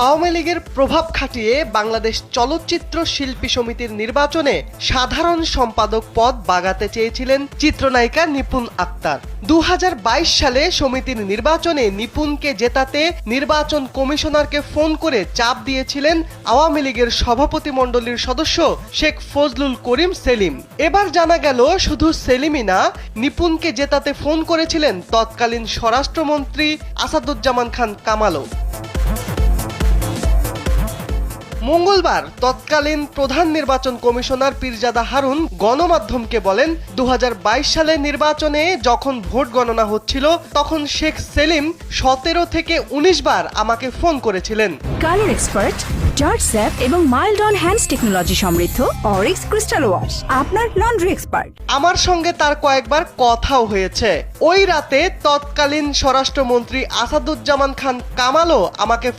আওয়ামী লীগের প্রভাব খাটিয়ে বাংলাদেশ চলচ্চিত্র শিল্পী সমিতির নির্বাচনে সাধারণ সম্পাদক পদ বাগাতে চেয়েছিলেন চিত্রনায়িকা নিপুণ আক্তার। 2022 সালে সমিতির নির্বাচনে নিপুণকে জেতাতে নির্বাচন কমিশনারকে ফোন করে চাপ দিয়েছিলেন আওয়ামী লীগের সভাপতিমণ্ডলীর সদস্য শেখ ফজলুল করিম সেলিম। এবার জানা গেল শুধু সেলিমই না, নিপুণকে জেতাতে ফোন করেছিলেন তৎকালীন স্বরাষ্ট্রমন্ত্রী আসাদুজ্জামান খান কামালও। মঙ্গলবার তৎকালীন প্রধান নির্বাচন কমিশনার পীরজাদা হারুন গণমাধ্যমকে বলেন, 2022 সালের নির্বাচনে যখন ভোট গণনা হচ্ছিল তখন শেখ সেলিম 17 থেকে 19 বার আমাকে ফোন করেছিলেন। কালার এক্সপার্ট, জর্জ স্যাপ এবং মাইল্ড অন হ্যান্ডস টেকনোলজি সমৃদ্ধ অরিক্স ক্রিস্টাল ওয়াশ আপনার লন্ড্রি এক্সপার্ট। আমার সঙ্গে তার কয়েকবার কথাও হয়েছে। ওই রাতে তৎকালীন স্বরাষ্ট্রমন্ত্রী আসাদুজ্জামান খান কামালও আমাকে